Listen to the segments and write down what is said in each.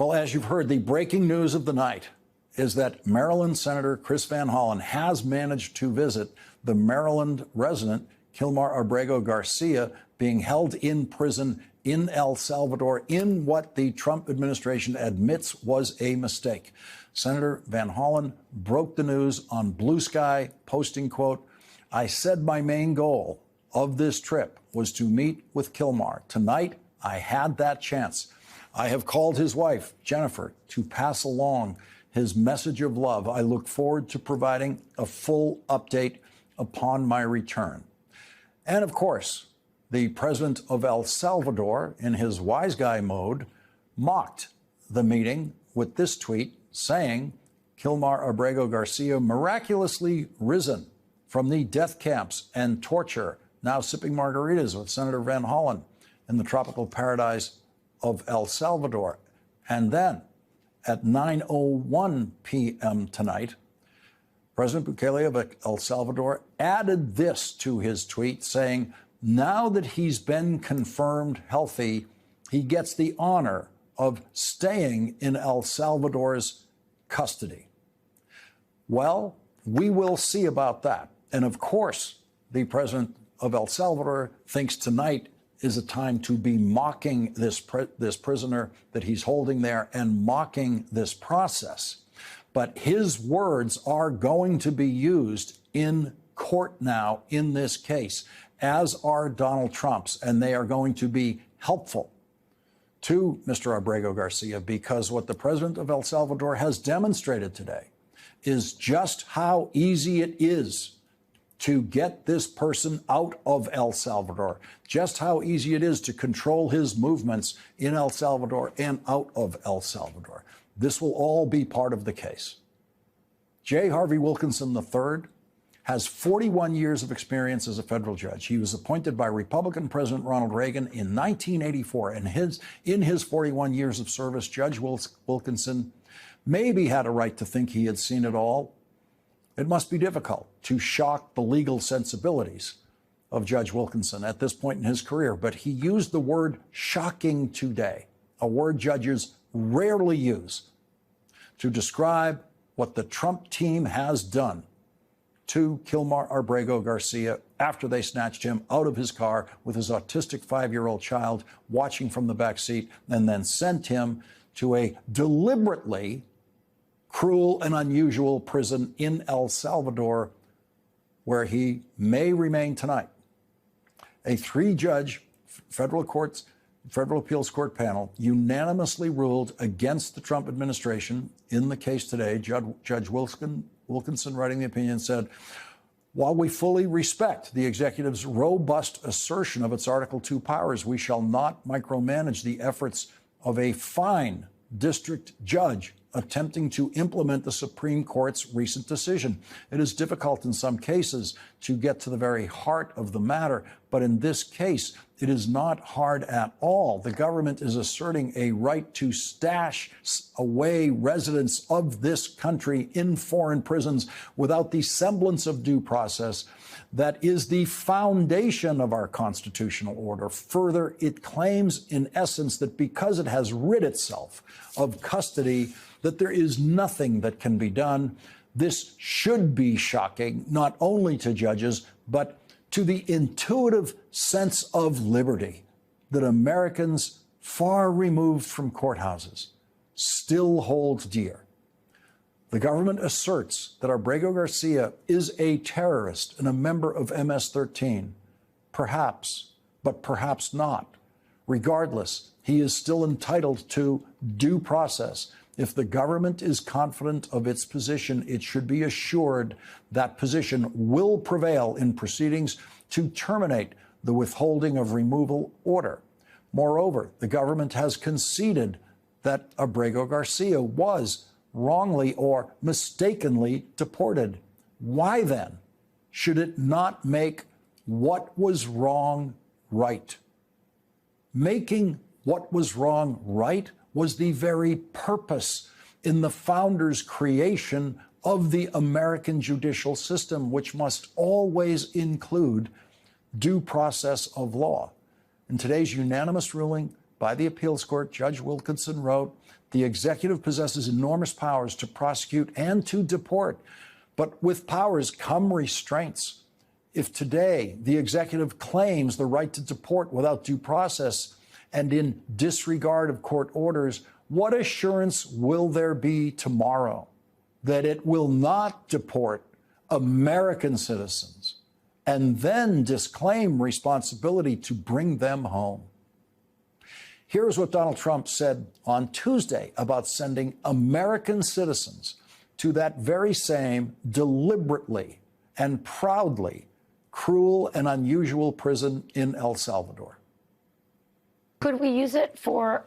Well, as you've heard, the breaking news of the night is that Maryland Senator Chris Van Hollen has managed to visit the Maryland resident, Kilmar Abrego Garcia, being held in prison in El Salvador in what the Trump administration admits was a mistake. Senator Van Hollen broke the news on Blue Sky, posting, quote, "I said my main goal of this trip was to meet with Kilmar. Tonight, I had that chance. I have called his wife, Jennifer, to pass along his message of love. I look forward to providing a full update upon my return." And of course, the president of El Salvador, in his wise guy mode, mocked the meeting with this tweet saying, "Kilmar Abrego Garcia miraculously risen from the death camps and torture, now sipping margaritas with Senator Van Hollen in the tropical paradise of El Salvador." And then at 9:01 p.m. tonight, President Bukele of El Salvador added this to his tweet, saying, now that he's been confirmed healthy, he gets the honor of staying in El Salvador's custody. Well, we will see about that. And of course, the president of El Salvador thinks tonight is a time to be mocking this prisoner that he's holding there and mocking this process. But his words are going to be used in court now in this case, as are Donald Trump's, and they are going to be helpful to Mr. Abrego Garcia, because what the president of El Salvador has demonstrated today is just how easy it is to get this person out of El Salvador, just how easy it is to control his movements in El Salvador and out of El Salvador. This will all be part of the case. J. Harvey Wilkinson III has 41 years of experience as a federal judge. He was appointed by Republican President Ronald Reagan in 1984. And in his 41 years of service, Judge Wilkinson maybe had a right to think he had seen it all. It must be difficult to shock the legal sensibilities of Judge Wilkinson at this point in his career, but he used the word shocking today, a word judges rarely use, to describe what the Trump team has done to Kilmar Abrego Garcia after they snatched him out of his car with his autistic 5-year-old child watching from the back seat, and then sent him to a deliberately cruel and unusual prison in El Salvador, where he may remain tonight. A 3-judge federal appeals court panel unanimously ruled against the Trump administration in the case today. Judge Wilkinson, writing the opinion, said, while we fully respect the executive's robust assertion of its Article 2 powers, we shall not micromanage the efforts of a fine district judge attempting to implement the Supreme Court's recent decision. It is difficult in some cases to get to the very heart of the matter, but in this case, it is not hard at all. The government is asserting a right to stash away residents of this country in foreign prisons without the semblance of due process that is the foundation of our constitutional order. Further, it claims in essence that because it has rid itself of custody, that there is nothing that can be done. This should be shocking, not only to judges, but to the intuitive sense of liberty that Americans far removed from courthouses still hold dear. The government asserts that Abrego Garcia is a terrorist and a member of MS-13. Perhaps, but perhaps not. Regardless, he is still entitled to due process. If the government is confident of its position, it should be assured that position will prevail in proceedings to terminate the withholding of removal order. Moreover, the government has conceded that Abrego Garcia was wrongly or mistakenly deported. Why then should it not make what was wrong right? Making what was wrong right was the very purpose in the founders' creation of the American judicial system, which must always include due process of law. In today's unanimous ruling by the appeals court, Judge Wilkinson wrote The executive possesses enormous powers to prosecute and to deport. But with powers come restraints. If today the executive claims the right to deport without due process and in disregard of court orders, what assurance will there be tomorrow that it will not deport American citizens and then disclaim responsibility to bring them home? Here's what Donald Trump said on Tuesday about sending American citizens to that very same deliberately and proudly cruel and unusual prison in El Salvador. Could we use it for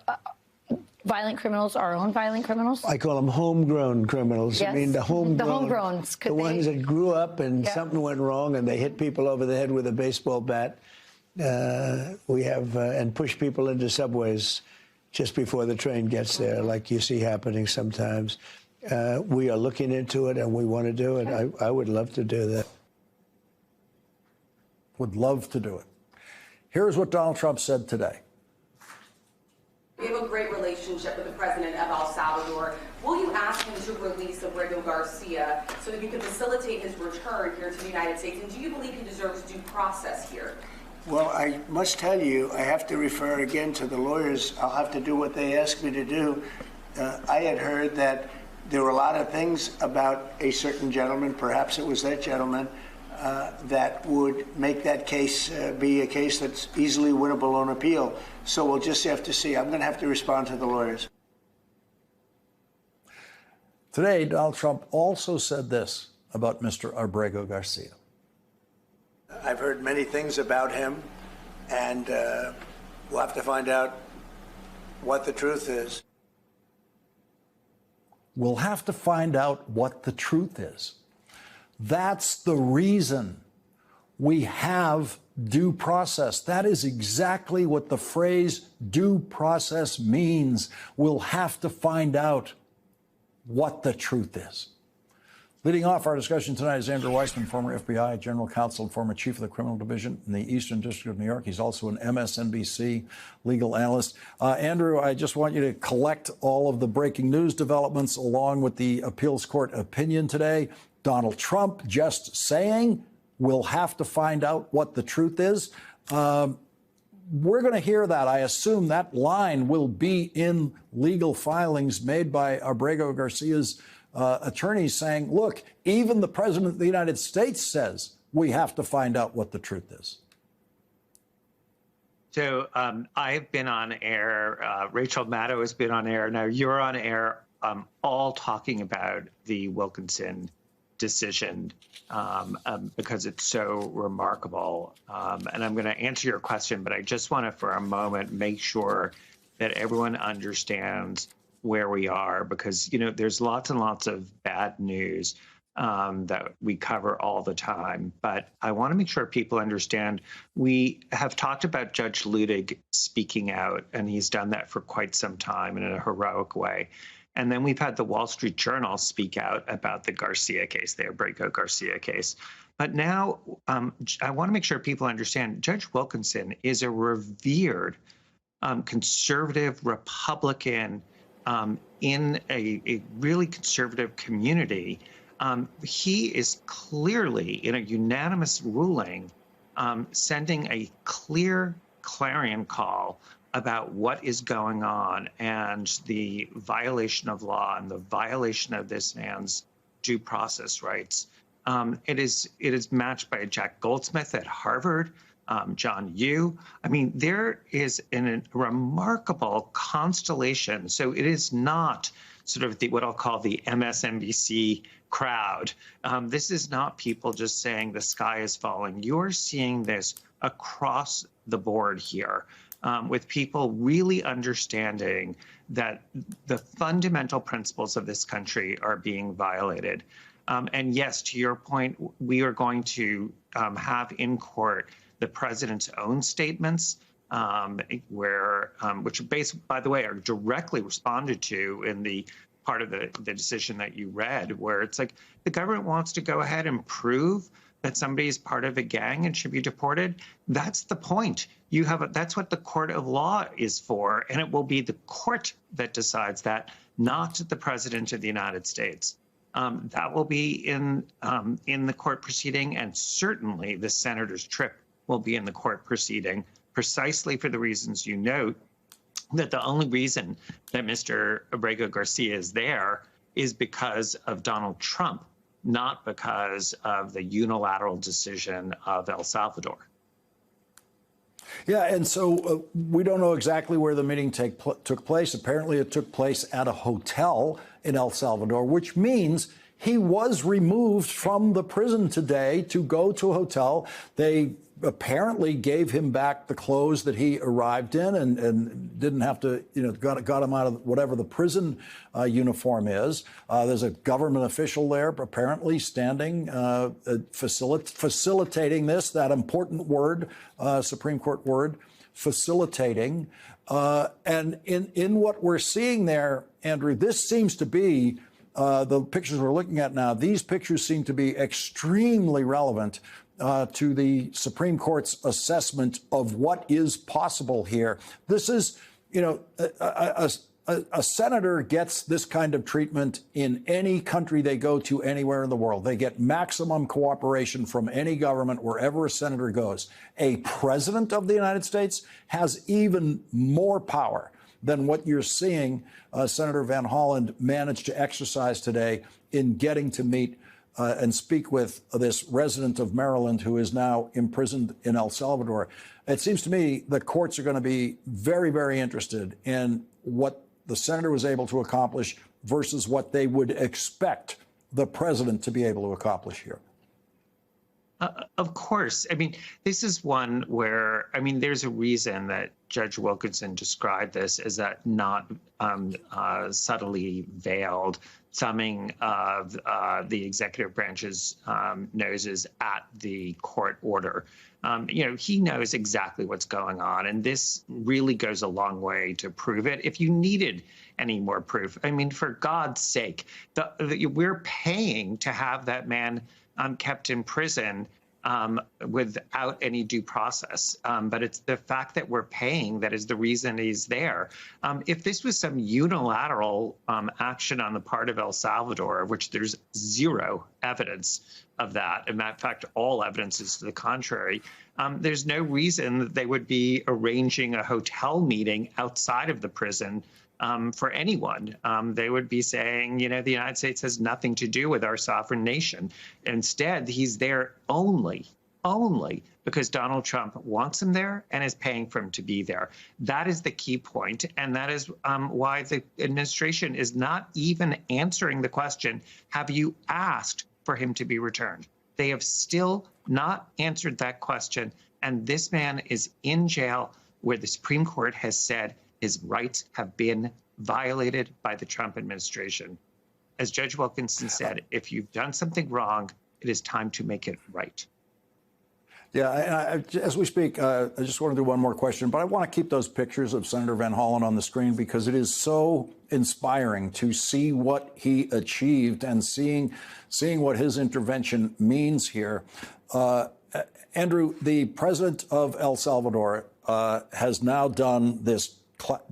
violent criminals, our own violent criminals? I call them homegrown criminals. Yes. I mean, the homegrowns. The ones that grew up and something went wrong and they hit people over the head with a baseball bat. We have, and push people into subways just before the train gets there, like you see happening sometimes. We are looking into it and we want to do it. I would love to do that. Would love to do it. Here's what Donald Trump said today. We have a great relationship with the president of El Salvador. Will you ask him to release Abrego Garcia so that you can facilitate his return here to the United States? And do you believe he deserves due process here? Well, I must tell you, I have to refer again to the lawyers. I'll have to do what they ask me to do. I had heard that there were a lot of things about a certain gentleman, perhaps it was that gentleman, that would make that case be a case that's easily winnable on appeal. So we'll just have to see. I'm going to have to respond to the lawyers. Today, Donald Trump also said this about Mr. Abrego Garcia. I've heard many things about him, and we'll have to find out what the truth is. We'll have to find out what the truth is. That's the reason we have due process. That is exactly what the phrase due process means. We'll have to find out what the truth is. Leading off our discussion tonight is Andrew Weissmann, former FBI general counsel and former chief of the criminal division in the Eastern District of New York. He's also an MSNBC legal analyst. Andrew, I just want you to collect all of the breaking news developments along with the appeals court opinion today. Donald Trump just saying we'll have to find out what the truth is. We're going to hear that. I assume that line will be in legal filings made by Abrego Garcia's attorneys saying, look, even the president of the United States says we have to find out what the truth is. So I've been on air. Rachel Maddow has been on air. Now you're on air, all talking about the Wilkinson decision because it's so remarkable. And I'm going to answer your question, but I just want to, for a moment, make sure that everyone understands where we are, because, you know, there's lots and lots of bad news that we cover all the time. But I want to make sure people understand we have talked about Judge Luttig speaking out, and he's done that for quite some time in a heroic way. And then we've had the Wall Street Journal speak out about the Garcia case, the Abrego Garcia case. But now I want to make sure people understand Judge Wilkinson is a revered conservative Republican in a really conservative community. He is clearly, in a unanimous ruling, sending a clear clarion call about what is going on and the violation of law and the violation of this man's due process rights. It is matched by Jack Goldsmith at Harvard, John Yoo. I mean, there is a remarkable constellation. So it is not sort of what I'll call the MSNBC crowd. This is not people just saying the sky is falling. You're seeing this across the board here. With people really understanding that the fundamental principles of this country are being violated. And yes, to your point, we are going to have in court the president's own statements, which, by the way, are directly responded to in the part of the decision that you read, where it's like the government wants to go ahead and prove that somebody is part of a gang and should be deported, that's the point. That's what the court of law is for, and it will be the court that decides that, not the president of the United States. That will be in the court proceeding, and certainly the senator's trip will be in the court proceeding, precisely for the reasons you note, that the only reason that Mr. Abrego Garcia is there is because of Donald Trump, not because of the unilateral decision of El Salvador. Yeah, and so we don't know exactly where the meeting took place. Apparently, it took place at a hotel in El Salvador, which means he was removed from the prison today to go to a hotel. They apparently gave him back the clothes that he arrived in and didn't have to, got him out of whatever the prison uniform is. There's a government official there, apparently standing, facilitating this, that important word, Supreme Court word, facilitating. And in what we're seeing there, Andrew, this seems to be the pictures we're looking at now. These pictures seem to be extremely relevant to the Supreme Court's assessment of what is possible here. This is, a senator gets this kind of treatment in any country they go to anywhere in the world. They get maximum cooperation from any government wherever a senator goes. A president of the United States has even more power than what you're seeing Senator Van Hollen manage to exercise today in getting to meet and speak with this resident of Maryland who is now imprisoned in El Salvador. It seems to me the courts are going to be very, very interested in what the senator was able to accomplish versus what they would expect the president to be able to accomplish here. Of course. I mean, this is one where, there's a reason that Judge Wilkinson described this as that not subtly veiled thumbing of the executive branch's noses at the court order. He knows exactly what's going on, and this really goes a long way to prove it. If you needed any more proof, for God's sake, we're paying to have that man kept in prison without any due process. But it's the fact that we're paying that is the reason he's there. If this was some unilateral action on the part of El Salvador, which there's zero evidence of that, and in fact, all evidence is to the contrary, there's no reason that they would be arranging a hotel meeting outside of the prison for anyone. They would be saying, the United States has nothing to do with our sovereign nation. Instead, he's there only because Donald Trump wants him there and is paying for him to be there. That is the key point, and that is why the administration is not even answering the question, have you asked for him to be returned? They have still not answered that question, and this man is in jail where the Supreme Court has said his rights have been violated by the Trump administration. As Judge Wilkinson said, if you've done something wrong, it is time to make it right. Yeah, as we speak, I just want to do one more question, but I want to keep those pictures of Senator Van Hollen on the screen because it is so inspiring to see what he achieved and seeing what his intervention means here. Andrew, the president of El Salvador has now done this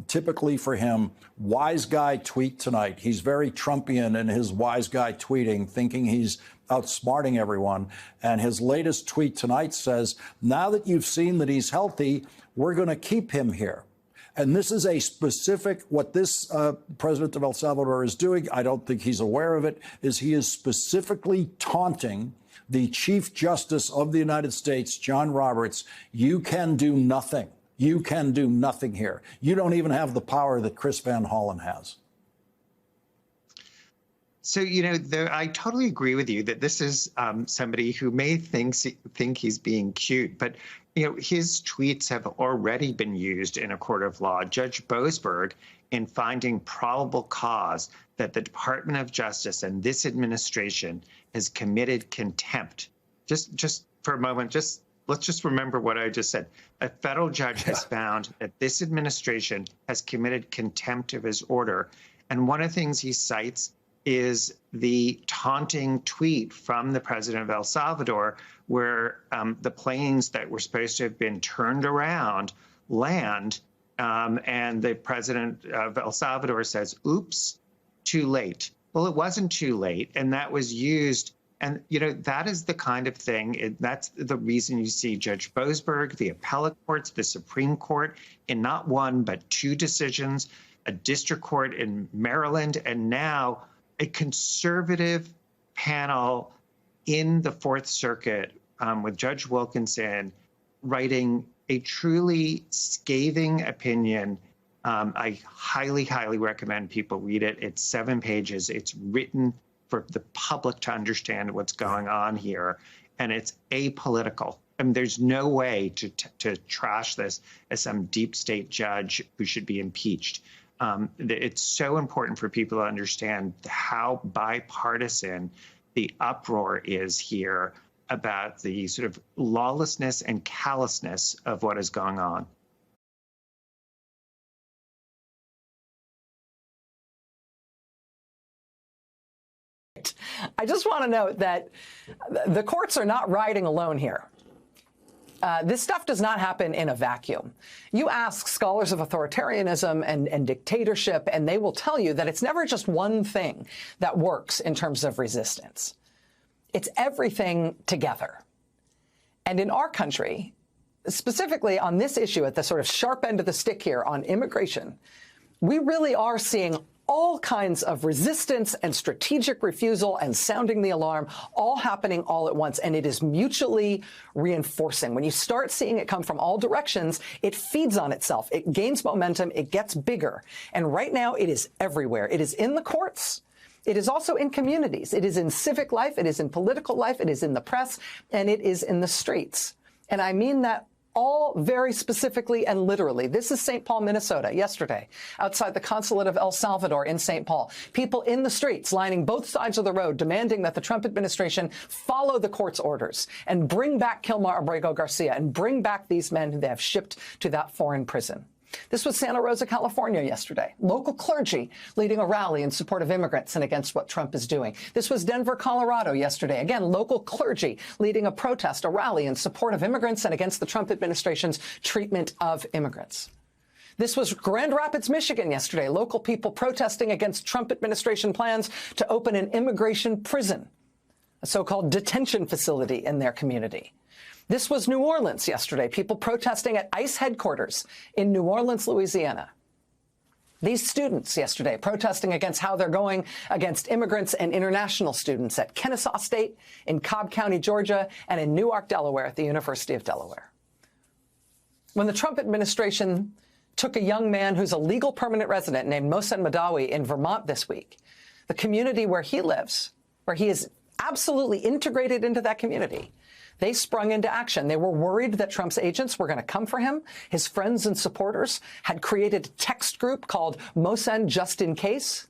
typically for him wise guy tweet tonight. He's very Trumpian in his wise guy tweeting, thinking he's outsmarting everyone. And his latest tweet tonight says, now that you've seen that he's healthy, we're going to keep him here. And this is a specific, what this president of El Salvador is doing, I don't think he's aware of it, is he is specifically taunting the Chief Justice of the United States, John Roberts. You can do nothing. You can do nothing here. You don't even have the power that Chris Van Hollen has. So, I totally agree with you that this is somebody who may think he's being cute, but, his tweets have already been used in a court of law. Judge Boasberg, in finding probable cause that the Department of Justice and this administration has committed contempt. Just for a moment, let's just remember what I just said. A federal judge has found that this administration has committed contempt of his order. And one of the things he cites is the taunting tweet from the president of El Salvador, where the planes that were supposed to have been turned around land, and the president of El Salvador says, oops, too late. Well, it wasn't too late, and that was used. And, that is the kind of thing, that's the reason you see Judge Boasberg, the appellate courts, the Supreme Court, in not one but two decisions, a district court in Maryland, and now a conservative panel in the Fourth Circuit with Judge Wilkinson writing a truly scathing opinion. I highly, highly recommend people read it. It's 7 pages. It's written for the public to understand what's going on here, and it's apolitical. I mean, there's no way to trash this as some deep state judge who should be impeached. It's so important for people to understand how bipartisan the uproar is here about the sort of lawlessness and callousness of what is going on. I just want to note that the courts are not riding alone here. This stuff does not happen in a vacuum. You ask scholars of authoritarianism and dictatorship, and they will tell you that it's never just one thing that works in terms of resistance. It's everything together. And in our country, specifically on this issue at the sort of sharp end of the stick here on immigration, we really are seeing all kinds of resistance and strategic refusal and sounding the alarm all happening all at once. And it is mutually reinforcing. When you start seeing it come from all directions, it feeds on itself. It gains momentum. It gets bigger. And right now it is everywhere. It is in the courts. It is also in communities. It is in civic life. It is in political life. It is in the press. And it is in the streets. And I mean that all very specifically and literally. This is St. Paul, Minnesota, yesterday, outside the consulate of El Salvador in St. Paul. People in the streets lining both sides of the road demanding that the Trump administration follow the court's orders and bring back Kilmar Abrego Garcia and bring back these men who they have shipped to that foreign prison. This was Santa Rosa, California yesterday. Local clergy leading a rally in support of immigrants and against what Trump is doing. This was Denver, Colorado yesterday. Again, local clergy leading a protest, a rally in support of immigrants and against the Trump administration's treatment of immigrants. This was Grand Rapids, Michigan yesterday. Local people protesting against Trump administration plans to open an immigration prison, a so-called detention facility in their community. This was New Orleans yesterday, people protesting at ICE headquarters in New Orleans, Louisiana. These students yesterday protesting against how they're going against immigrants and international students at Kennesaw State, in Cobb County, Georgia, and in Newark, Delaware at the University of Delaware. When the Trump administration took a young man who's a legal permanent resident named Mohsen Madawi in Vermont this week, the community where he lives, where he is absolutely integrated into that community, they sprung into action. They were worried that Trump's agents were going to come for him. His friends and supporters had created a text group called Mohsen Just in Case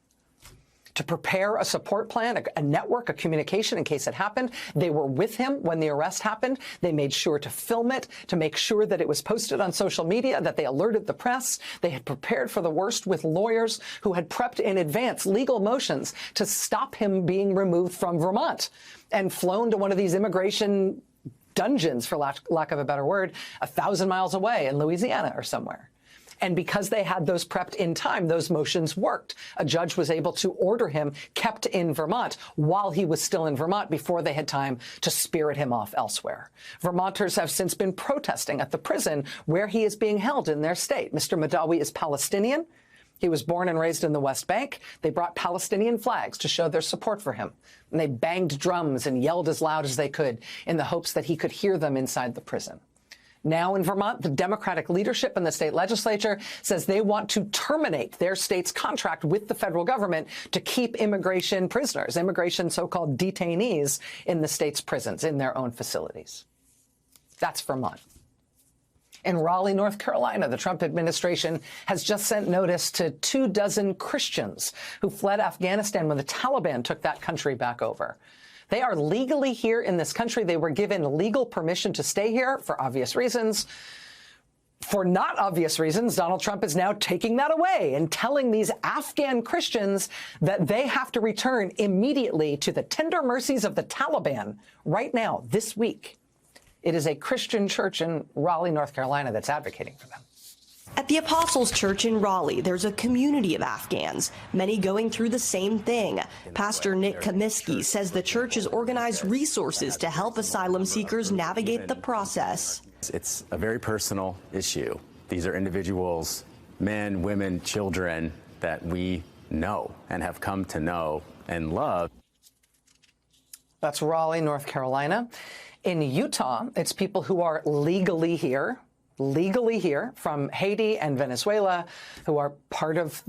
to prepare a support plan, a network, a communication in case it happened. They were with him when the arrest happened. They made sure to film it, to make sure that it was posted on social media, that they alerted the press. They had prepared for the worst with lawyers who had prepped in advance legal motions to stop him being removed from Vermont and flown to one of these immigration dungeons, for lack of a better word, 1,000 miles away in Louisiana or somewhere. And because they had those prepped in time, those motions worked. A judge was able to order him kept in Vermont while he was still in Vermont before they had time to spirit him off elsewhere. Vermonters have since been protesting at the prison where he is being held in their state. Mr. Madawi is Palestinian. He was born and raised in the West Bank. They brought Palestinian flags to show their support for him. And they banged drums and yelled as loud as they could in the hopes that he could hear them inside the prison. Now in Vermont, the Democratic leadership in the state legislature says they want to terminate their state's contract with the federal government to keep immigration prisoners, immigration so-called detainees in the state's prisons, in their own facilities. That's Vermont. In Raleigh, North Carolina, the Trump administration has just sent notice to 24 Christians who fled Afghanistan when the Taliban took that country back over. They are legally here in this country. They were given legal permission to stay here for obvious reasons. For not obvious reasons, Donald Trump is now taking that away and telling these Afghan Christians that they have to return immediately to the tender mercies of the Taliban right now, this week. It is a Christian church in Raleigh, North Carolina, that's advocating for them. At the Apostles Church in Raleigh, there's a community of Afghans, many going through the same thing. Pastor Nick Kaminsky says the church has organized resources to help asylum seekers navigate the process. It's a very personal issue. These are individuals, men, women, children that we know and have come to know and love. That's Raleigh, North Carolina. In Utah, it's people who are legally here from Haiti and Venezuela, who are part of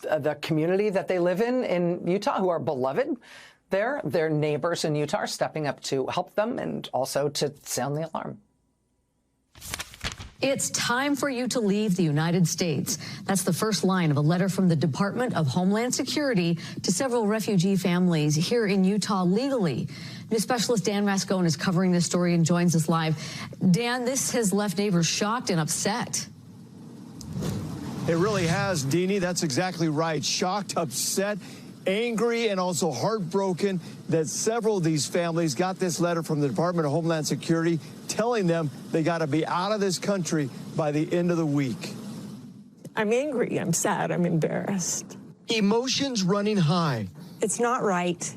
the community that they live in Utah, who are beloved there. Their neighbors in Utah are stepping up to help them and also to sound the alarm. It's time for you to leave the United States. That's the first line of a letter from the Department of Homeland Security to several refugee families here in Utah legally. News specialist Dan Rascone is covering this story and joins us live. Dan, this has left neighbors shocked and upset. It really has, Deanie. That's exactly right. Shocked, upset, angry, and also heartbroken that several of these families got this letter from the Department of Homeland Security telling them they got to be out of this country by the end of the week. I'm angry, I'm sad, I'm embarrassed. Emotions running high. It's not right.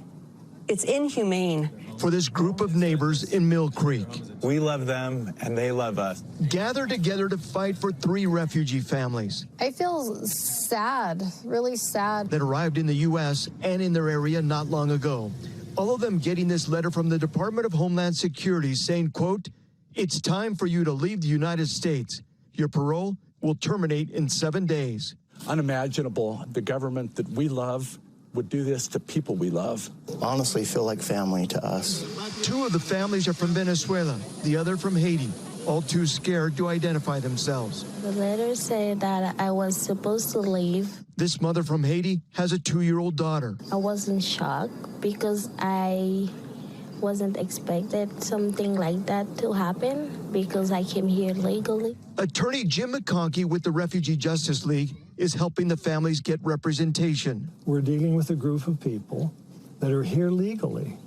It's inhumane. For this group of neighbors in Mill Creek. We love them and they love us. Gathered together to fight for 3 refugee families. I feel sad, really sad. That arrived in the U.S. and in their area not long ago. All of them getting this letter from the Department of Homeland Security saying, quote, "It's time for you to leave the United States. Your parole will terminate in 7 days." Unimaginable. The government that we love would do this to people we love. Honestly, feel like family to us. 2 of the families are from Venezuela, the other from Haiti, all too scared to identify themselves. The letter said that I was supposed to leave. This mother from Haiti has a 2-year-old daughter. I was in shock because I wasn't expected something like that to happen because I came here legally. Attorney Jim McConkey with the Refugee Justice League is helping the families get representation. We're dealing with a group of people that are here legally.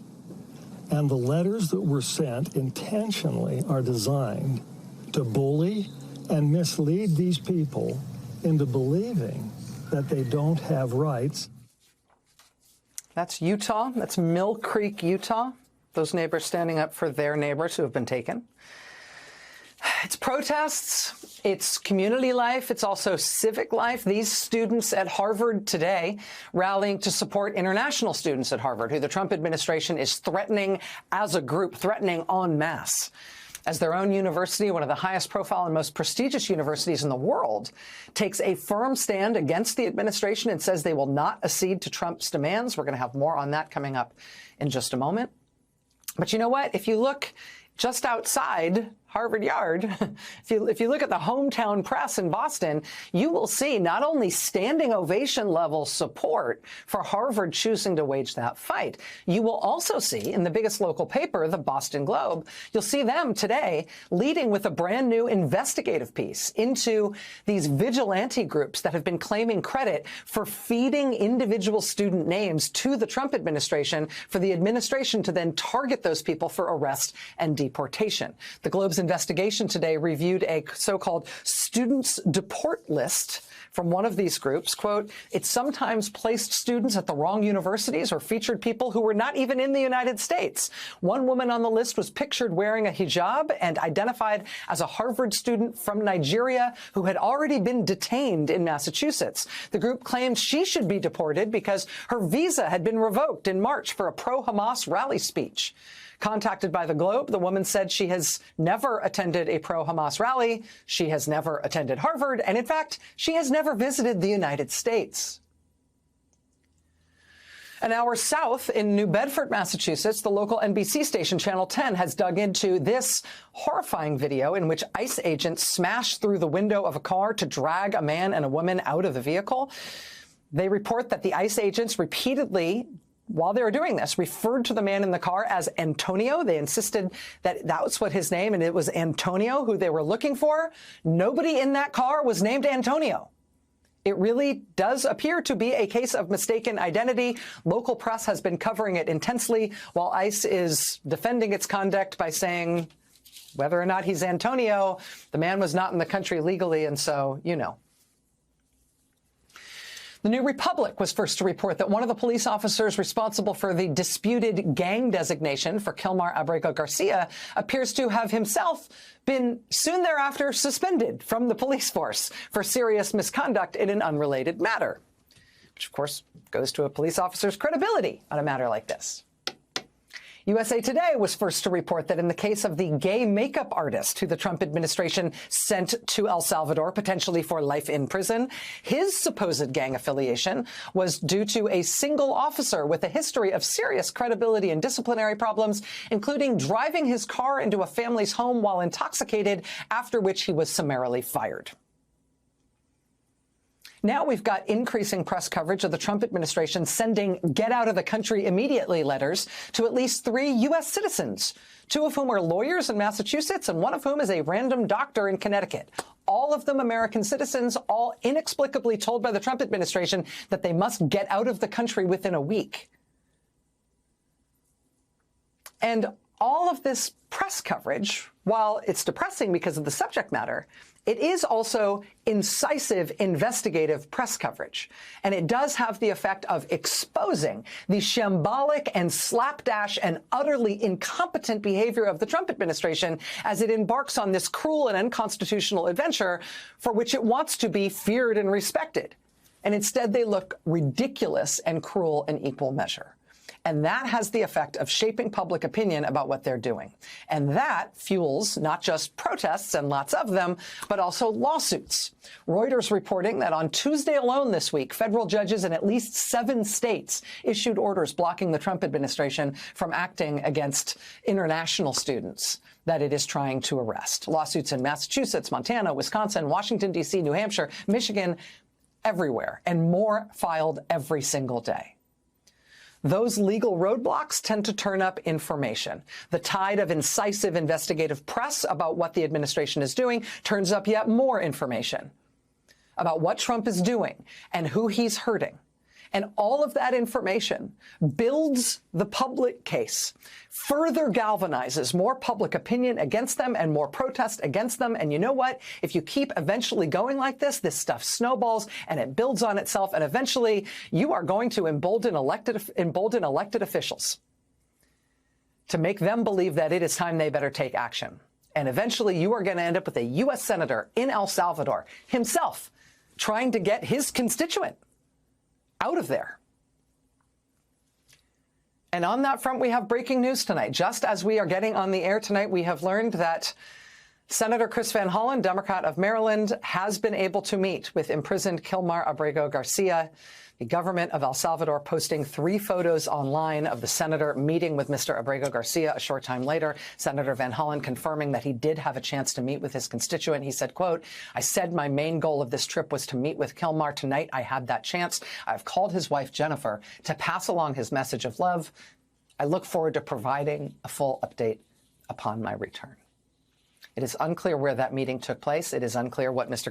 And the letters that were sent intentionally are designed to bully and mislead these people into believing that they don't have rights. That's Utah. That's Mill Creek, Utah. Those neighbors standing up for their neighbors who have been taken. It's protests, it's community life, it's also civic life. These students at Harvard today rallying to support international students at Harvard, who the Trump administration is threatening as a group, threatening en masse. As their own university, one of the highest profile and most prestigious universities in the world, takes a firm stand against the administration and says they will not accede to Trump's demands. We're going to have more on that coming up in just a moment. But you know what? If you look just outside Harvard Yard, if you look at the hometown press in Boston, you will see not only standing ovation level support for Harvard choosing to wage that fight, you will also see in the biggest local paper, the Boston Globe, you'll see them today leading with a brand new investigative piece into these vigilante groups that have been claiming credit for feeding individual student names to the Trump administration for the administration to then target those people for arrest and deportation. The Globe's investigation today reviewed a so-called students deport list from one of these groups. Quote, it sometimes placed students at the wrong universities or featured people who were not even in the United States. One woman on the list was pictured wearing a hijab and identified as a Harvard student from Nigeria who had already been detained in Massachusetts. The group claimed she should be deported because her visa had been revoked in March for a pro-Hamas rally speech. Contacted by the Globe, the woman said she has never attended a pro-Hamas rally, she has never attended Harvard, and in fact, she has never visited the United States. An hour south in New Bedford, Massachusetts, the local NBC station Channel 10 has dug into this horrifying video in which ICE agents smashed through the window of a car to drag a man and a woman out of the vehicle. They report that the ICE agents repeatedly while they were doing this, referred to the man in the car as Antonio. They insisted that that was what his name, and it was Antonio who they were looking for. Nobody in that car was named Antonio. It really does appear to be a case of mistaken identity. Local press has been covering it intensely, while ICE is defending its conduct by saying whether or not he's Antonio, the man was not in the country legally, and so, you know. The New Republic was first to report that one of the police officers responsible for the disputed gang designation for Kilmar Abrego Garcia appears to have himself been soon thereafter suspended from the police force for serious misconduct in an unrelated matter, which, of course, goes to a police officer's credibility on a matter like this. USA Today was first to report that in the case of the gay makeup artist who the Trump administration sent to El Salvador, potentially for life in prison, his supposed gang affiliation was due to a single officer with a history of serious credibility and disciplinary problems, including driving his car into a family's home while intoxicated, after which he was summarily fired. Now we've got increasing press coverage of the Trump administration sending get out of the country immediately letters to at least 3 U.S. citizens, 2 of whom are lawyers in Massachusetts and 1 of whom is a random doctor in Connecticut. All of them American citizens, all inexplicably told by the Trump administration that they must get out of the country within a week. And all of this press coverage, while it's depressing because of the subject matter, it is also incisive investigative press coverage. And it does have the effect of exposing the shambolic and slapdash and utterly incompetent behavior of the Trump administration as it embarks on this cruel and unconstitutional adventure for which it wants to be feared and respected. And instead, they look ridiculous and cruel in equal measure. And that has the effect of shaping public opinion about what they're doing. And that fuels not just protests, and lots of them, but also lawsuits. Reuters reporting that on Tuesday alone this week, federal judges in at least 7 states issued orders blocking the Trump administration from acting against international students that it is trying to arrest. Lawsuits in Massachusetts, Montana, Wisconsin, Washington, D.C., New Hampshire, Michigan, everywhere, and more filed every single day. Those legal roadblocks tend to turn up information. The tide of incisive investigative press about what the administration is doing turns up yet more information about what Trump is doing and who he's hurting. And all of that information builds the public case, further galvanizes more public opinion against them and more protest against them. And you know what? If you keep eventually going like this stuff snowballs and it builds on itself. And eventually you are going to embolden elected officials to make them believe that it is time they better take action. And eventually you are going to end up with a U.S. senator in El Salvador himself trying to get his constituent out of there. And on that front, we have breaking news tonight. Just as we are getting on the air tonight, we have learned that Senator Chris Van Hollen, Democrat of Maryland, has been able to meet with imprisoned Kilmar Abrego Garcia. The government of El Salvador posting 3 photos online of the senator meeting with Mr. Abrego Garcia a short time later. Senator Van Hollen confirming that he did have a chance to meet with his constituent. He said, quote, "I said my main goal of this trip was to meet with Kilmar. Tonight, I had that chance. I've called his wife, Jennifer, to pass along his message of love. I look forward to providing a full update upon my return." It is unclear where that meeting took place. It is unclear what Mr.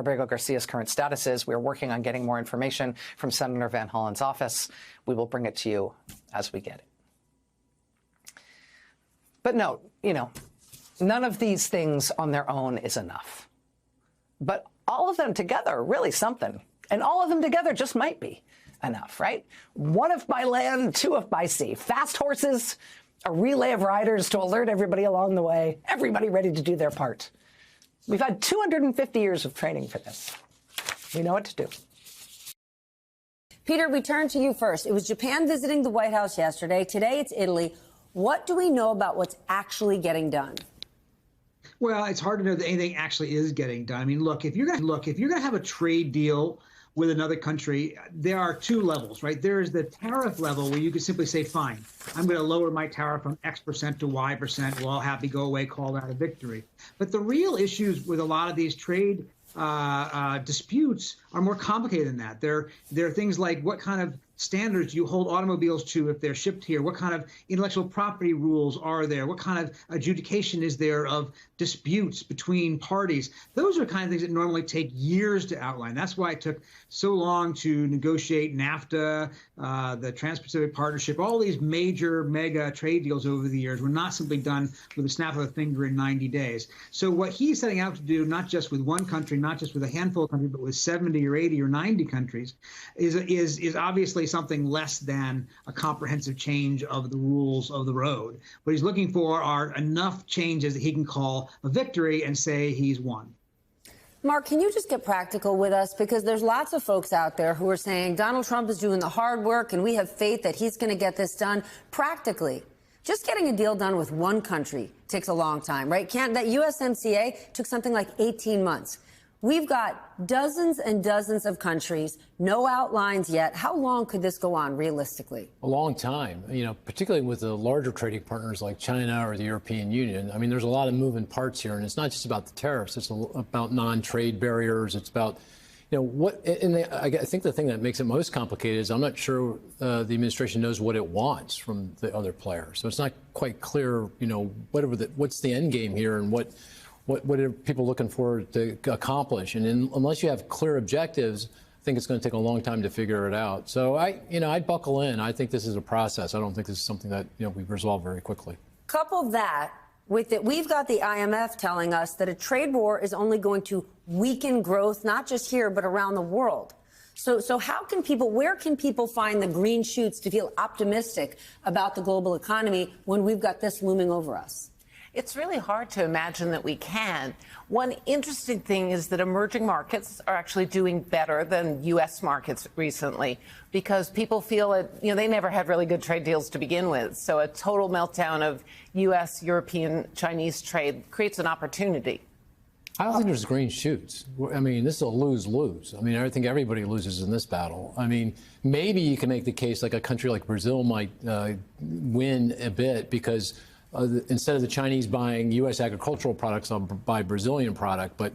Abrego Garcia's current status is. We are working on getting more information from Senator Van Hollen's office. We will bring it to you as we get it. But note, none of these things on their own is enough. But all of them together are really something. And all of them together just might be enough, right? 1 of by land, 2 of by sea. Fast horses, a relay of riders to alert everybody along the way, everybody ready to do their part. We've had 250 years of training for this. We know what to do. Peter, we turn to you first. It was Japan visiting the White House yesterday. Today it's Italy. What do we know about what's actually getting done? Well, it's hard to know that anything actually is getting done. I mean, look, if you're going to have a trade deal with another country, there are 2 levels, right? There's the tariff level where you can simply say, fine, I'm going to lower my tariff from X% to Y%. We'll all happy go away, call that a victory. But the real issues with a lot of these trade disputes are more complicated than that. There are things like what kind of standards you hold automobiles to if they're shipped here? What kind of intellectual property rules are there? What kind of adjudication is there of disputes between parties? Those are the kind of things that normally take years to outline. That's why it took so long to negotiate NAFTA, the Trans-Pacific Partnership. All these major mega trade deals over the years were not simply done with a snap of a finger in 90 days. So what he's setting out to do, not just with one country, not just with a handful of countries, but with 70 or 80 or 90 countries, is obviously something less than a comprehensive change of the rules of the road. What he's looking for are enough changes that he can call a victory and say he's won. Mark, can you just get practical with us? Because there's lots of folks out there who are saying Donald Trump is doing the hard work and we have faith that he's going to get this done. Practically, just getting a deal done with one country takes a long time, right? That USMCA took something like 18 months. We've got dozens and dozens of countries, no outlines yet. How long could this go on realistically? A long time, particularly with the larger trading partners like China or the European Union. I mean, there's a lot of moving parts here, and it's not just about the tariffs. It's about non-trade barriers. It's about, I think the thing that makes it most complicated is I'm not sure the administration knows what it wants from the other players. So it's not quite clear, what's the end game here and what are people looking for to accomplish? And unless you have clear objectives, I think it's going to take a long time to figure it out. So I'd buckle in. I think this is a process. I don't think this is something that we resolve very quickly. Couple that with it, we've got the IMF telling us that a trade war is only going to weaken growth, not just here, but around the world. So where can people find the green shoots to feel optimistic about the global economy when we've got this looming over us? It's really hard to imagine that we can. One interesting thing is that emerging markets are actually doing better than U.S. markets recently because people feel that, they never had really good trade deals to begin with. So a total meltdown of U.S., European, Chinese trade creates an opportunity. I don't think there's green shoots. I mean, this is a lose-lose. I mean, I think everybody loses in this battle. I mean, maybe you can make the case like a country like Brazil might win a bit because instead of the Chinese buying U.S. agricultural products, I'll buy Brazilian product. But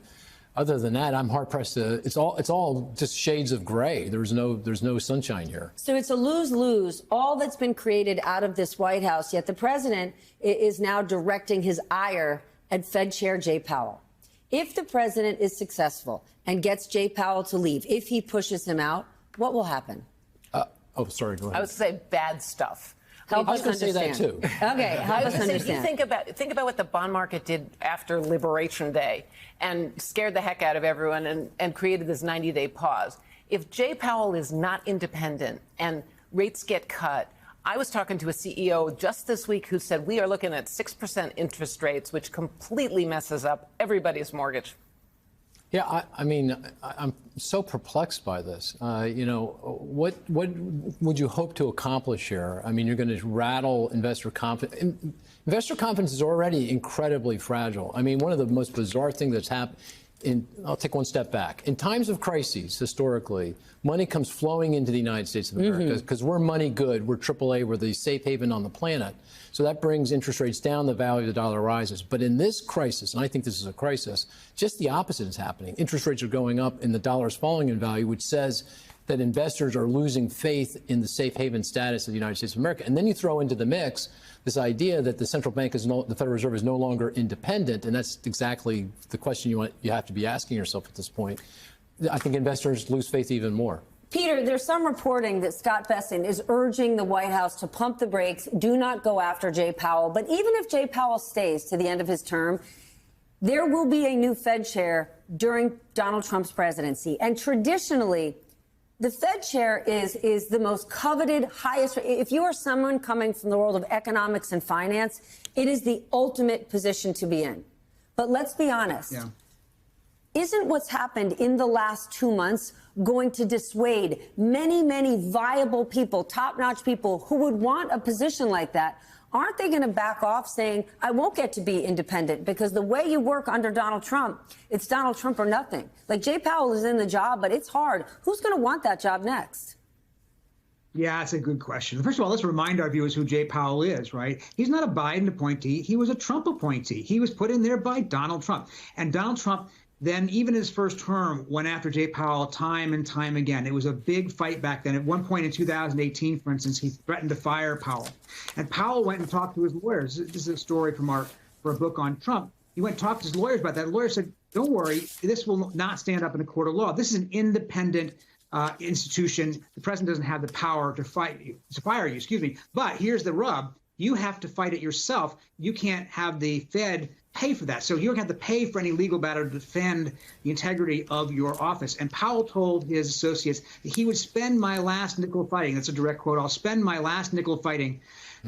other than that, I'm hard pressed to. It's all just shades of gray. There's no sunshine here. So it's a lose-lose. All that's been created out of this White House. Yet the president is now directing his ire at Fed Chair Jay Powell. If the president is successful and gets Jay Powell to leave, if he pushes him out, what will happen? Sorry. Go ahead. I would say bad stuff. Help us understand. Say that too. Okay, help us understand. Think about what the bond market did after Liberation Day and scared the heck out of everyone and created this 90-day pause. If Jay Powell is not independent and rates get cut, I was talking to a CEO just this week who said we are looking at 6% interest rates, which completely messes up everybody's mortgage. Yeah, I mean, I'm so perplexed by this. What would you hope to accomplish here? I mean, you're going to rattle investor confidence. Investor confidence is already incredibly fragile. I mean, one of the most bizarre things that's happened. I'll take one step back. In times of crises, historically, money comes flowing into the United States of America because we're money good. We're AAA. We're the safe haven on the planet. So that brings interest rates down. The value of the dollar rises. But in this crisis, and I think this is a crisis, just the opposite is happening. Interest rates are going up and the dollar is falling in value, which says that investors are losing faith in the safe haven status of the United States of America. And then you throw into the mix this idea that the central bank the Federal Reserve is no longer independent, and that's exactly the question you have to be asking yourself at this point. I think investors lose faith even more. Peter, there's some reporting that Scott Bessent is urging the White House to pump the brakes, do not go after Jay Powell. But even if Jay Powell stays to the end of his term, there will be a new Fed chair during Donald Trump's presidency. And traditionally, the Fed chair is the most coveted, highest. If you are someone coming from the world of economics and finance, it is the ultimate position to be in. But let's be honest. Yeah. Isn't what's happened in the last 2 months going to dissuade many, many viable people, top-notch people who would want a position like that? Aren't they going to back off saying, I won't get to be independent because the way you work under Donald Trump, it's Donald Trump or nothing. Like Jay Powell is in the job, but it's hard. Who's going to want that job next? Yeah, that's a good question. First of all, let's remind our viewers who Jay Powell is, right? He's not a Biden appointee. He was a Trump appointee. He was put in there by Donald Trump. And Donald Trump then even his first term went after Jay Powell time and time again. It was a big fight back then. At one point in 2018, for instance, he threatened to fire Powell. And Powell went and talked to his lawyers. This is a story from for a book on Trump. He went and talked to his lawyers about that. The lawyer said, don't worry, this will not stand up in a court of law. This is an independent institution. The president doesn't have the power to fire you, excuse me. But here's the rub. You have to fight it yourself. You can't have the Fed pay for that. So you don't have to pay for any legal battle to defend the integrity of your office. And Powell told his associates that he would spend my last nickel fighting. That's a direct quote. I'll spend my last nickel fighting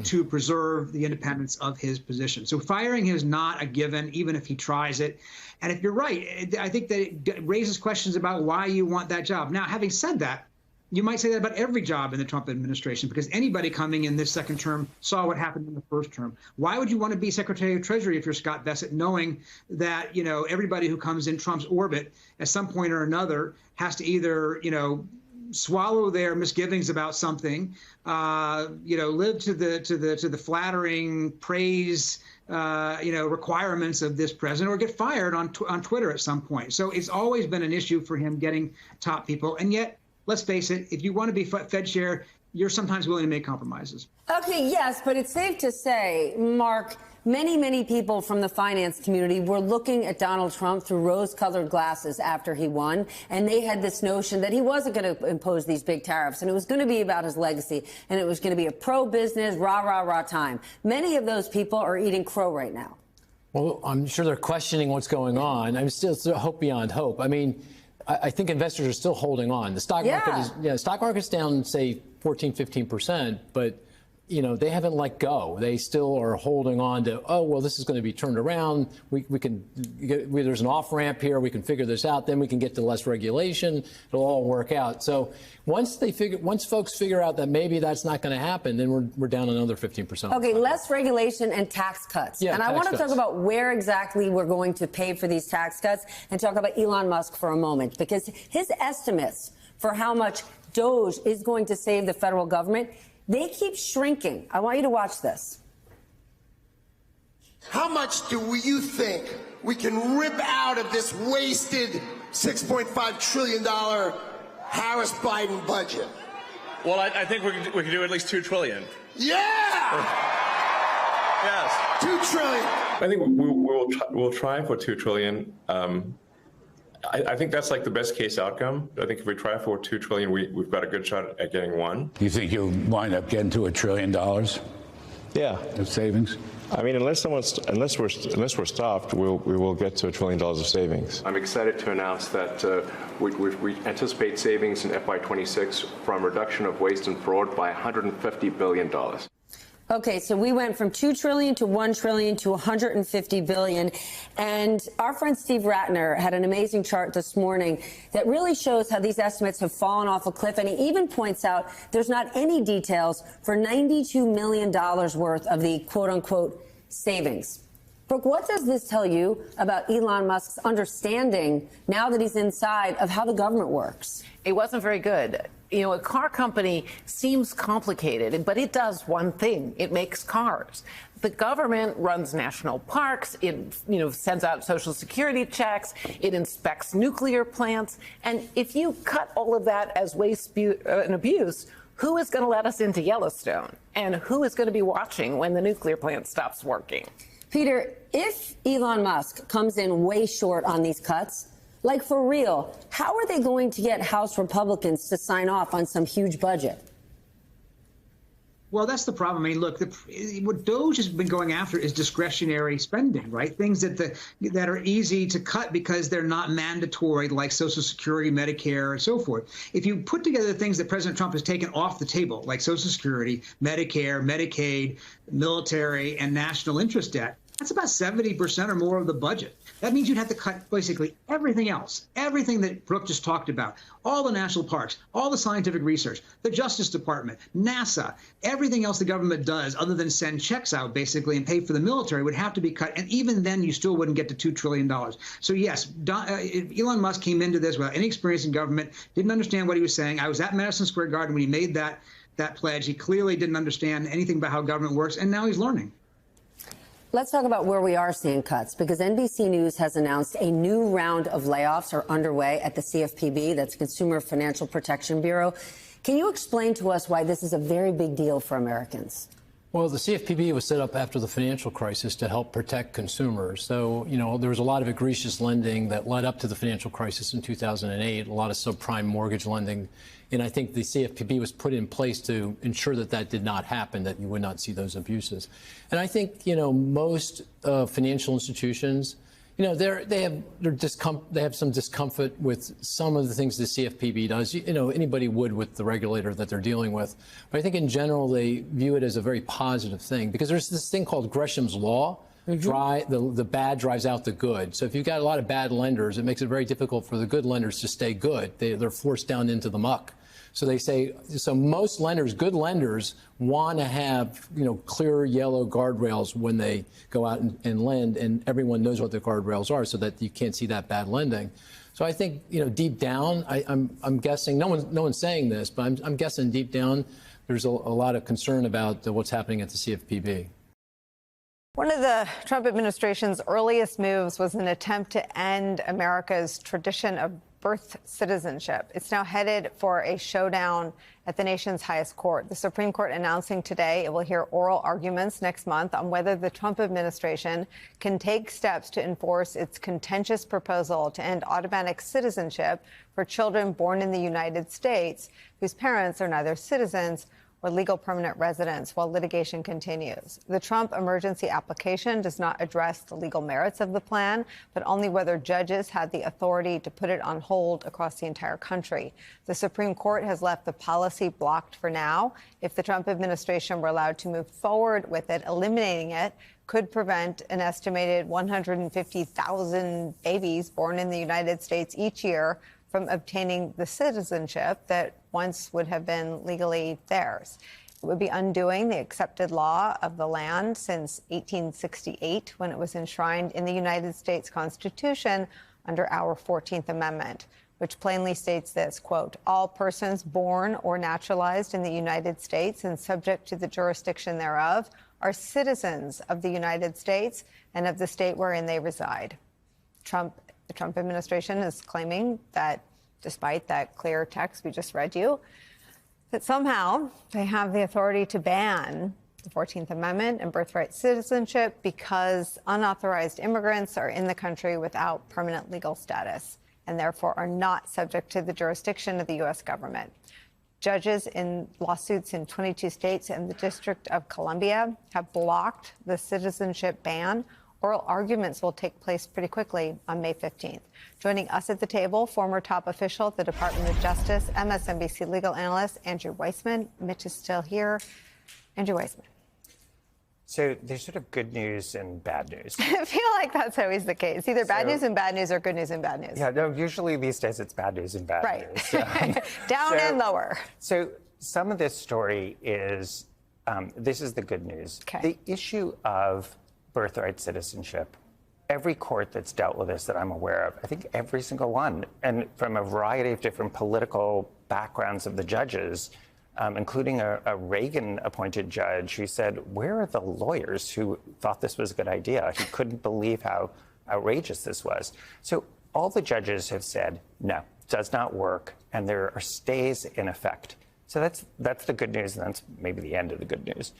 to preserve the independence of his position. So firing him is not a given, even if he tries it. And if you're right, I think that it raises questions about why you want that job. Now, having said that, you might say that about every job in the Trump administration, because anybody coming in this second term saw what happened in the first term. Why would you want to be Secretary of Treasury if you're Scott Bessent, knowing that, you know, everybody who comes in Trump's orbit at some point or another has to either, you know, swallow their misgivings about something, you know, live to the flattering praise, you know, requirements of this president, or get fired on Twitter at some point. So it's always been an issue for him getting top people, and yet, let's face it, if you want to be Fed chair, you're sometimes willing to make compromises. Okay, yes, but it's safe to say, Mark, many people from the finance community were looking at Donald Trump through rose-colored glasses after he won, and they had this notion that he wasn't going to impose these big tariffs, and it was going to be about his legacy, and it was going to be a pro-business, rah time. Many of those people are eating crow right now. Well, I'm sure they're questioning what's going on. I'm still hope beyond hope. I mean, I think investors are still holding on. The stock market stock market's down, say, 14-15%, but you know, they haven't let go. They still are holding on to, oh, well, this is going to be turned around. We can there's an off ramp here. We can figure this out. Then we can get to less regulation. It'll all work out. So once folks figure out that maybe that's not going to happen, then we're down another 15%. Okay, less regulation and tax cuts. Yeah, and I want to talk about where exactly we're going to pay for these tax cuts, and talk about Elon Musk for a moment, because his estimates for how much DOGE is going to save the federal government, they keep shrinking. I want you to watch this. How much do you think we can rip out of this wasted $6.5 trillion Harris-Biden budget? Well, I think we can do at least $2 trillion. Yeah! Yes. $2 trillion. I think we'll try for $2 trillion. I think that's like the best case outcome. I think if we try for $2 trillion, we've got a good shot at getting one. You think you'll wind up getting to $1 trillion? Yeah. Of savings? I mean, unless we're stopped, we will get to $1 trillion of savings. I'm excited to announce that we anticipate savings in FY26 from reduction of waste and fraud by $150 billion. Okay, so we went from $2 trillion to $1 trillion to $150 billion. And our friend Steve Ratner had an amazing chart this morning that really shows how these estimates have fallen off a cliff. And he even points out there's not any details for $92 million worth of the quote unquote savings. Brooke, what does this tell you about Elon Musk's understanding, now that he's inside, of how the government works? It wasn't very good. You know, a car company seems complicated, but it does one thing. It makes cars. The government runs national parks. It, sends out Social Security checks. It inspects nuclear plants. And if you cut all of that as waste and abuse, who is going to let us into Yellowstone? And who is going to be watching when the nuclear plant stops working? Peter, if Elon Musk comes in way short on these cuts, like for real, how are they going to get House Republicans to sign off on some huge budget? Well, that's the problem. I mean, look, what DOGE has been going after is discretionary spending, right? Things that are easy to cut because they're not mandatory, like Social Security, Medicare, and so forth. If you put together the things that President Trump has taken off the table, like Social Security, Medicare, Medicaid, military, and national interest debt, that's about 70% or more of the budget. That means you'd have to cut basically everything else, everything that Brooke just talked about, all the national parks, all the scientific research, the Justice Department, NASA, everything else the government does other than send checks out basically and pay for the military would have to be cut. And even then, you still wouldn't get to $2 trillion. So yes, Elon Musk came into this without any experience in government, didn't understand what he was saying. I was at Madison Square Garden when he made that pledge. He clearly didn't understand anything about how government works, and now he's learning. Let's talk about where we are seeing cuts, because NBC News has announced a new round of layoffs are underway at the CFPB, that's Consumer Financial Protection Bureau. Can you explain to us why this is a very big deal for Americans? Well, the CFPB was set up after the financial crisis to help protect consumers. So, there was a lot of egregious lending that led up to the financial crisis in 2008, a lot of subprime mortgage lending. And I think the CFPB was put in place to ensure that that did not happen, that you would not see those abuses. And I think, most financial institutions, they have some discomfort with some of the things the CFPB does. Anybody would with the regulator that they're dealing with. But I think in general, they view it as a very positive thing, because there's this thing called Gresham's Law. The bad drives out the good. So if you've got a lot of bad lenders, it makes it very difficult for the good lenders to stay good. They're forced down into the muck. So they say, most lenders, good lenders, want to have, clear yellow guardrails when they go out and lend, and everyone knows what the guardrails are so that you can't see that bad lending. So I think, deep down, I'm guessing, no one's saying this, but I'm guessing deep down there's a lot of concern about what's happening at the CFPB. One of the Trump administration's earliest moves was an attempt to end America's tradition of birth citizenship. It's now headed for a showdown at the nation's highest court. The Supreme Court announcing today it will hear oral arguments next month on whether the Trump administration can take steps to enforce its contentious proposal to end automatic citizenship for children born in the United States whose parents are neither citizens or legal permanent residents while litigation continues. The Trump emergency application does not address the legal merits of the plan, but only whether judges had the authority to put it on hold across the entire country. The Supreme Court has left the policy blocked for now. If the Trump administration were allowed to move forward with it, eliminating it could prevent an estimated 150,000 babies born in the United States each year from obtaining the citizenship that once would have been legally theirs. It would be undoing the accepted law of the land since 1868, when it was enshrined in the United States Constitution under our 14th Amendment, which plainly states this, quote, all persons born or naturalized in the United States and subject to the jurisdiction thereof are citizens of the United States and of the state wherein they reside. The Trump administration is claiming that, despite that clear text we just read you, that somehow they have the authority to ban the 14th Amendment and birthright citizenship because unauthorized immigrants are in the country without permanent legal status and therefore are not subject to the jurisdiction of the U.S. government. Judges in lawsuits in 22 states and the District of Columbia have blocked the citizenship ban. Oral arguments will take place pretty quickly on May 15th. Joining us at the table, former top official at the Department of Justice, MSNBC legal analyst Andrew Weissmann. Mitch is still here. Andrew Weissmann. So there's sort of good news and bad news. I feel like that's always the case. Either bad news and bad news or good news and bad news. Yeah, no, usually these days it's bad news and bad news. Down and lower. So some of this story is, this is the good news. Okay. The issue of birthright citizenship, every court that's dealt with this that I'm aware of, I think every single one, and from a variety of different political backgrounds of the judges, including a Reagan-appointed judge who said, where are the lawyers who thought this was a good idea? He couldn't believe how outrageous this was. So all the judges have said, no, does not work, and there are stays in effect. So that's the good news, and that's maybe the end of the good news.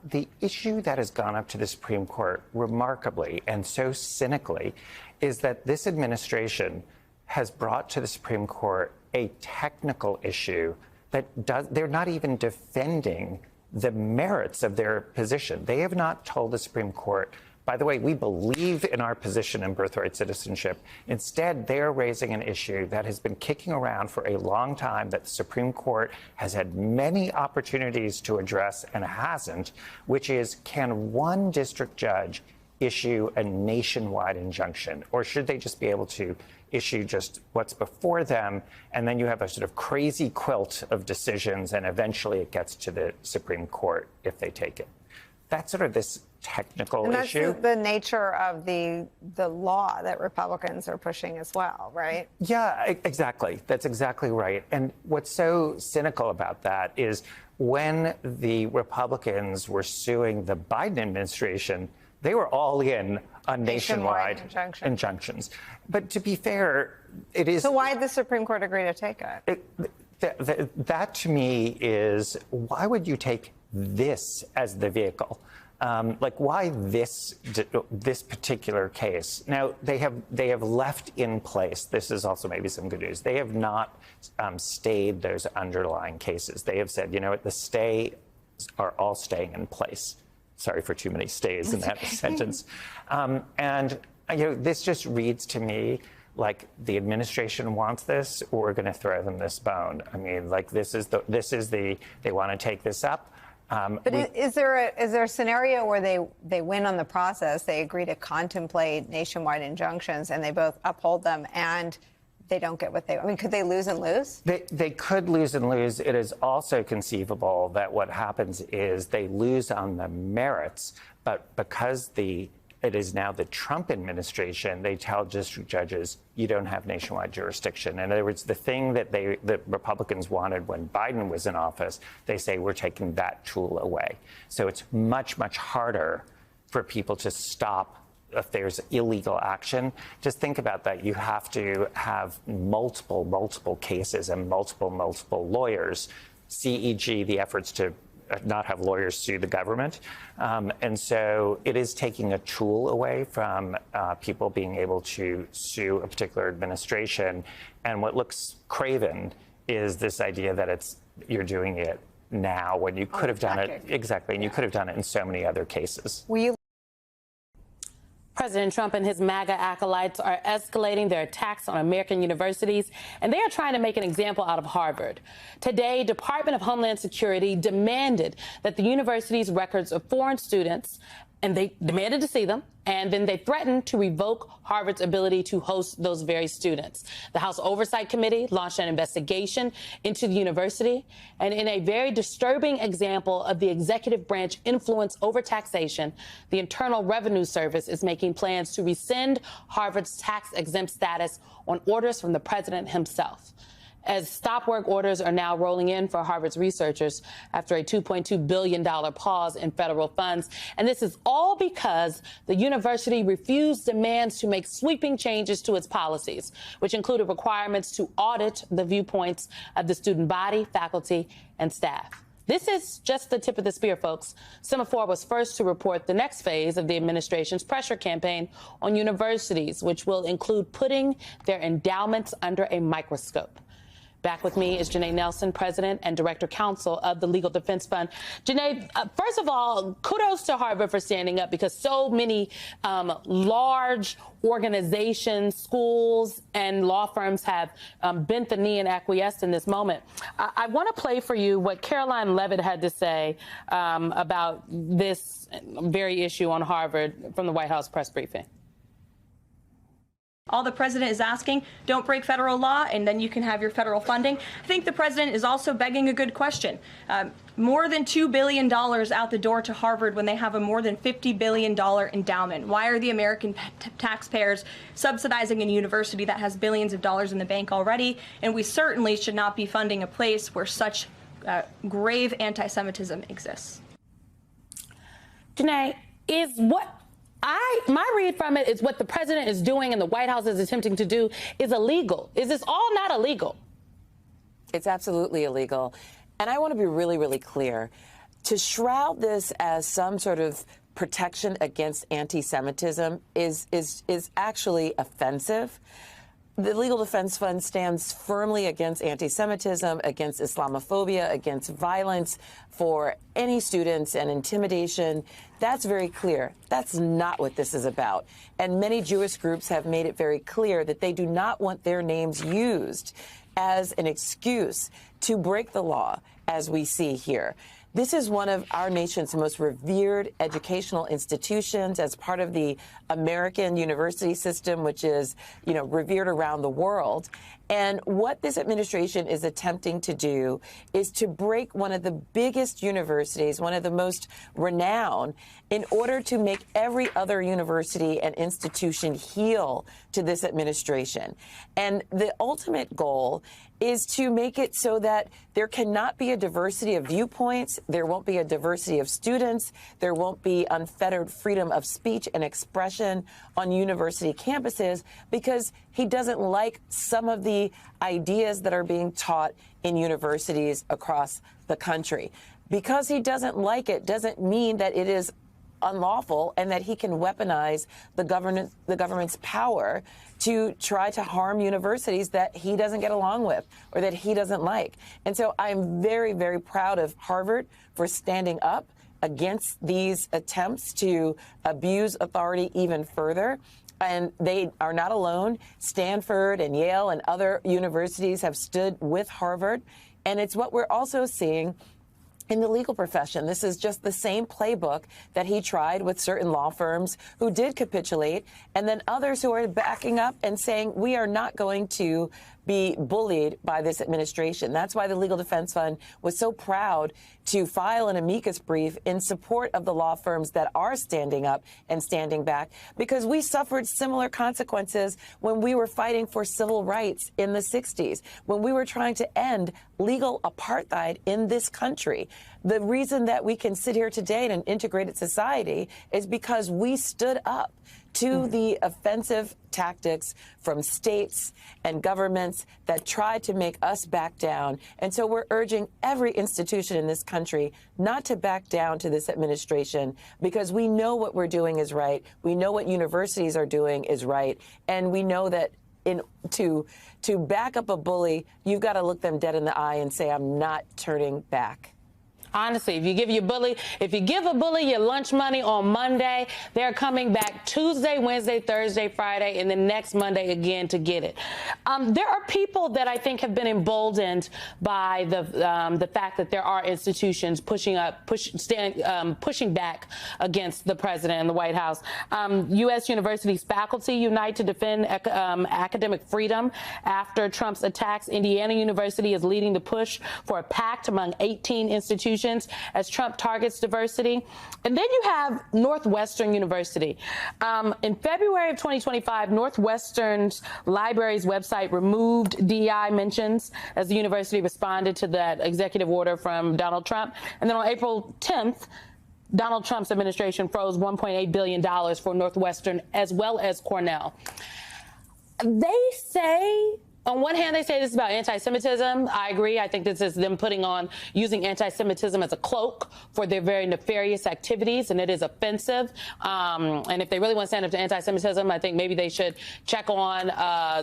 The issue that has gone up to the Supreme Court remarkably and so cynically is that this administration has brought to the Supreme Court a technical issue that they're not even defending the merits of their position. They have not told the Supreme Court, by the way, we believe in our position in birthright citizenship. Instead, they're raising an issue that has been kicking around for a long time, that the Supreme Court has had many opportunities to address and hasn't, which is, can one district judge issue a nationwide injunction? Or should they just be able to issue just what's before them, and then you have a sort of crazy quilt of decisions, and eventually it gets to the Supreme Court if they take it? that's sort of this technical and that's issue. The nature of the law that Republicans are pushing as well, right? Yeah, exactly. That's exactly right. And what's so cynical about that is when the Republicans were suing the Biden administration, they were all in on nationwide injunctions. But to be fair, it is. So why did the Supreme Court agree to take it? That to me is, why would you take this as the vehicle? Like, why this particular case? Now, they have left in place. This is also maybe some good news. They have not stayed those underlying cases. They have said, you know what, the stay are all staying in place. Sorry for too many stays in that sentence. And you know, this just reads to me like the administration wants this, or we're going to throw them this bone. I mean, like they want to take this up. But is there a scenario where they win on the process, they agree to contemplate nationwide injunctions, and they both uphold them, and they don't get what they? I mean, could they lose and lose? They could lose and lose. It is also conceivable that what happens is they lose on the merits, but because it is now the Trump administration, they tell district judges, you don't have nationwide jurisdiction. In other words, the thing that the Republicans wanted when Biden was in office, they say, we're taking that tool away. So it's much, much harder for people to stop if there's illegal action. Just think about that. You have to have multiple cases and multiple lawyers, CEG, the efforts to not have lawyers sue the government. And so it is taking a tool away from people being able to sue a particular administration. And what looks craven is this idea that you're doing it now when you could have done it. Exactly. And you could have done it in so many other cases. President Trump and his MAGA acolytes are escalating their attacks on American universities, and they are trying to make an example out of Harvard. Today, Department of Homeland Security demanded that the university's records of foreign students, and they demanded to see them, and then they threatened to revoke Harvard's ability to host those very students. The House Oversight Committee launched an investigation into the university, and in a very disturbing example of the executive branch influence over taxation, the Internal Revenue Service is making plans to rescind Harvard's tax-exempt status on orders from the president himself, as stop work orders are now rolling in for Harvard's researchers after a $2.2 billion pause in federal funds. And this is all because the university refused demands to make sweeping changes to its policies, which included requirements to audit the viewpoints of the student body, faculty, and staff. This is just the tip of the spear, folks. Semaphore was first to report the next phase of the administration's pressure campaign on universities, which will include putting their endowments under a microscope. Back with me is Janae Nelson, President and Director Counsel of the Legal Defense Fund. Janae, first of all, kudos to Harvard for standing up, because so many large organizations, schools, and law firms have bent the knee and acquiesced in this moment. I want to play for you what Caroline Levitt had to say about this very issue on Harvard from the White House press briefing. All the president is asking, don't break federal law, and then you can have your federal funding. I think the president is also begging a good question. More than $2 billion out the door to Harvard when they have a more than $50 billion endowment. Why are the American taxpayers subsidizing a university that has billions of dollars in the bank already? And we certainly should not be funding a place where such grave anti-Semitism exists. Janae, my read from it is what the president is doing and the White House is attempting to do is illegal. Is this all not illegal? It's absolutely illegal. And I want to be really, really clear. To shroud this as some sort of protection against anti-Semitism is actually offensive. The Legal Defense Fund stands firmly against anti-Semitism, against Islamophobia, against violence for any students and intimidation. That's very clear. That's not what this is about. And many Jewish groups have made it very clear that they do not want their names used as an excuse to break the law, as we see here. This is one of our nation's most revered educational institutions as part of the American university system, which is, revered around the world. And what this administration is attempting to do is to break one of the biggest universities, one of the most renowned, in order to make every other university and institution heel to this administration. And the ultimate goal is to make it so that there cannot be a diversity of viewpoints, there won't be a diversity of students, there won't be unfettered freedom of speech and expression on university campuses, because he doesn't like some of the ideas that are being taught in universities across the country. Because he doesn't like it doesn't mean that it is unlawful and that he can weaponize the government's power to try to harm universities that he doesn't get along with or that he doesn't like. And so I'm very, very proud of Harvard for standing up against these attempts to abuse authority even further. And they are not alone. Stanford and Yale and other universities have stood with Harvard. And it's what we're also seeing in the legal profession. This is just the same playbook that he tried with certain law firms who did capitulate, and then others who are backing up and saying, we are not going to be bullied by this administration. That's why the Legal Defense Fund was so proud to file an amicus brief in support of the law firms that are standing up and standing back, because we suffered similar consequences when we were fighting for civil rights in the 60s, when we were trying to end legal apartheid in this country. The reason that we can sit here today in an integrated society is because we stood up to the offensive tactics from states and governments that tried to make us back down. And so we're urging every institution in this country not to back down to this administration, because we know what we're doing is right. We know what universities are doing is right. And we know that to back up a bully, you've got to look them dead in the eye and say, I'm not turning back. Honestly, if you give a bully your lunch money on Monday, they're coming back Tuesday, Wednesday, Thursday, Friday, and the next Monday again to get it. There are people that I think have been emboldened by the fact that there are institutions pushing back against the president and the White House. U.S. universities faculty unite to defend academic freedom after Trump's attacks. Indiana University is leading the push for a pact among 18 institutions as Trump targets diversity. And then you have Northwestern University. In February of 2025, Northwestern's library's website removed DEI mentions as the university responded to that executive order from Donald Trump. And then on April 10th, Donald Trump's administration froze $1.8 billion for Northwestern as well as Cornell. They say, on one hand, they say this is about anti-Semitism. I agree. I think this is them using anti-Semitism as a cloak for their very nefarious activities, and it is offensive. And if they really want to stand up to anti-Semitism, I think maybe they should check on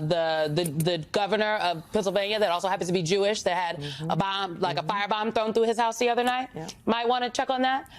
the governor of Pennsylvania that also happens to be Jewish that had a bomb, like a firebomb thrown through his house the other night. Yeah. Might want to check on that.